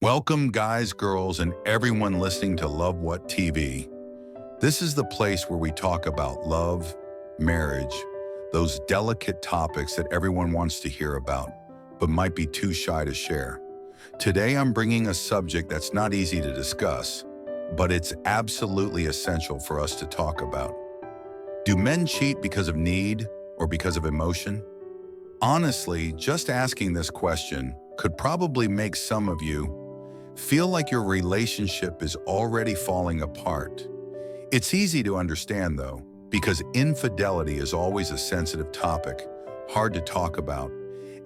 Welcome, guys, girls, and everyone listening to Love What TV. This is the place where we talk about love, marriage, those delicate topics that everyone wants to hear about, but might be too shy to share. Today, I'm bringing a subject that's not easy to discuss, but it's absolutely essential for us to talk about. Do men cheat because of need or because of emotion? Honestly, just asking this question could probably make some of you feel like your relationship is already falling apart. It's easy to understand, though, because infidelity is always a sensitive topic, hard to talk about,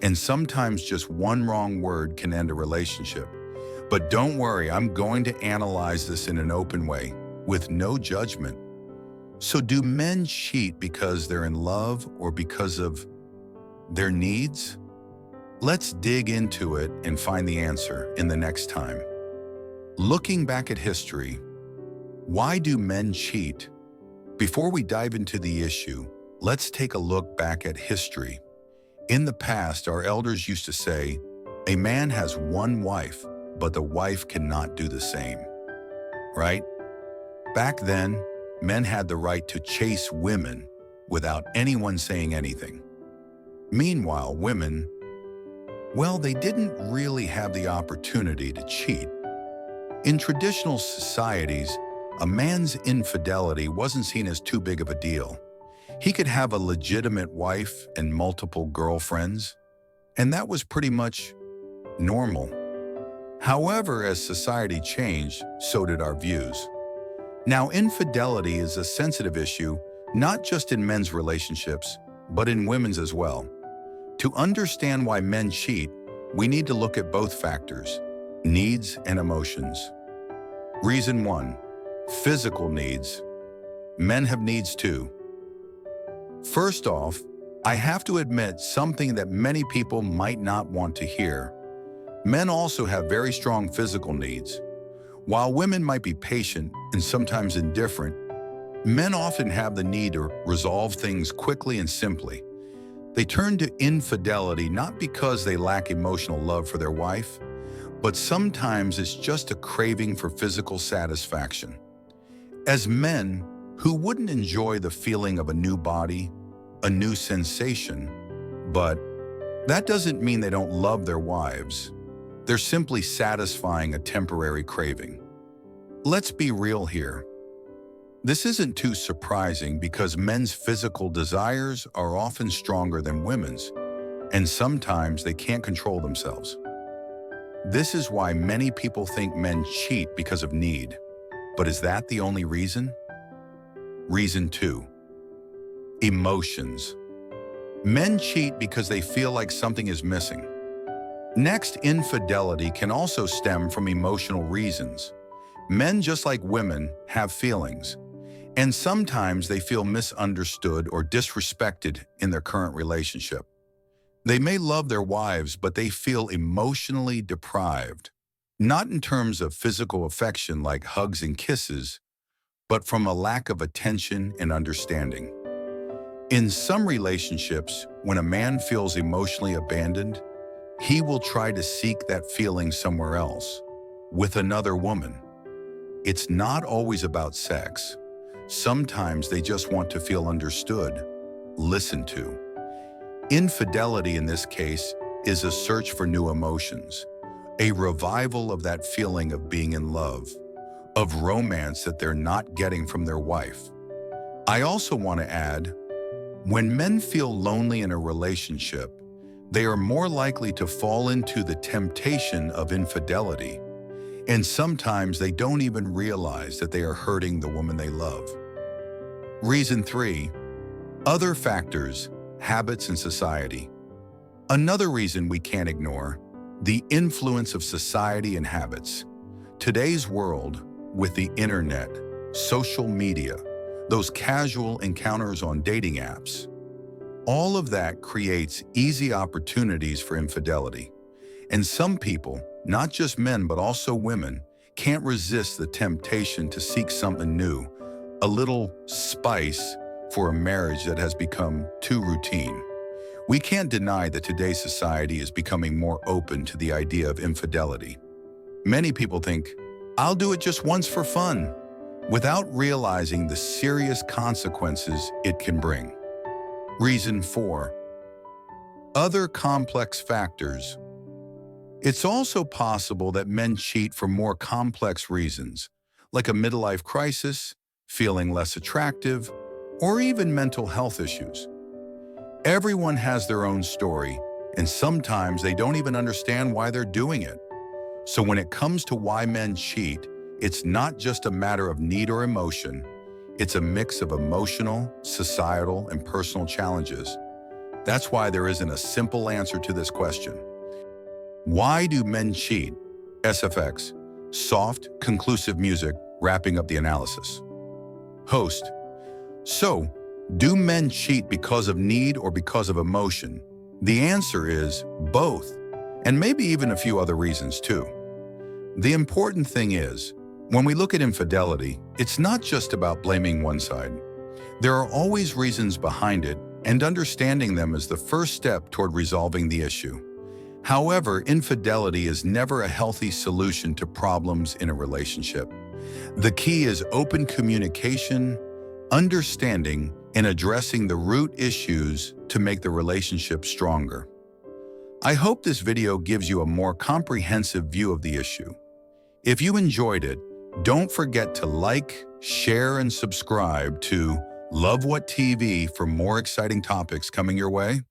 and sometimes just one wrong word can end a relationship. But don't worry, I'm going to analyze this in an open way, with no judgment. So do men cheat because they're in love or because of their needs? Let's dig into it and find the answer in the next time. Looking back at history, why do men cheat? Before we dive into the issue, let's take a look back at history. In the past, our elders used to say, "A man has one wife, but the wife cannot do the same." Right? Back then, men had the right to chase women without anyone saying anything. Meanwhile, women, well, they didn't really have the opportunity to cheat. In traditional societies, a man's infidelity wasn't seen as too big of a deal. He could have a legitimate wife and multiple girlfriends, and that was pretty much normal. However, as society changed, so did our views. Now, infidelity is a sensitive issue, not just in men's relationships, but in women's as well. To understand why men cheat, we need to look at both factors, needs and emotions. Reason 1, physical needs. Men have needs too. First off, I have to admit something that many people might not want to hear. Men also have very strong physical needs. While women might be patient and sometimes indifferent, men often have the need to resolve things quickly and simply. They turn to infidelity not because they lack emotional love for their wife, but sometimes it's just a craving for physical satisfaction. As men, who wouldn't enjoy the feeling of a new body, a new sensation, but that doesn't mean they don't love their wives. They're simply satisfying a temporary craving. Let's be real here. This isn't too surprising because men's physical desires are often stronger than women's, and sometimes they can't control themselves. This is why many people think men cheat because of need. But is that the only reason? Reason 2, emotions. Men cheat because they feel like something is missing. Next, infidelity can also stem from emotional reasons. Men, just like women, have feelings. And sometimes they feel misunderstood or disrespected in their current relationship. They may love their wives, but they feel emotionally deprived, not in terms of physical affection like hugs and kisses, but from a lack of attention and understanding. In some relationships, when a man feels emotionally abandoned, he will try to seek that feeling somewhere else, with another woman. It's not always about sex. Sometimes they just want to feel understood, listened to. Infidelity in this case is a search for new emotions, a revival of that feeling of being in love, of romance that they're not getting from their wife. I also want to add, when men feel lonely in a relationship, they are more likely to fall into the temptation of infidelity. And sometimes they don't even realize that they are hurting the woman they love. Reason 3, other factors, habits and society. Another reason we can't ignore, the influence of society and habits. Today's world, with the internet, social media, those casual encounters on dating apps, all of that creates easy opportunities for infidelity. And some people, not just men but also women, can't resist the temptation to seek something new, a little spice for a marriage that has become too routine. We can't deny that today's society is becoming more open to the idea of infidelity. Many people think, I'll do it just once for fun, without realizing the serious consequences it can bring. Reason 4. Other complex factors. It's also possible that men cheat for more complex reasons, like a midlife crisis, feeling less attractive, or even mental health issues. Everyone has their own story, and sometimes they don't even understand why they're doing it. So when it comes to why men cheat, it's not just a matter of need or emotion. It's a mix of emotional, societal, and personal challenges. That's why there isn't a simple answer to this question. Why do men cheat? SFX, soft, conclusive music, wrapping up the analysis. Host. So, do men cheat because of need or because of emotion? The answer is both, and maybe even a few other reasons too. The important thing is, when we look at infidelity, it's not just about blaming one side. There are always reasons behind it, and understanding them is the first step toward resolving the issue. However, infidelity is never a healthy solution to problems in a relationship. The key is open communication, understanding, and addressing the root issues to make the relationship stronger. I hope this video gives you a more comprehensive view of the issue. If you enjoyed it, don't forget to like, share, and subscribe to Love What TV for more exciting topics coming your way.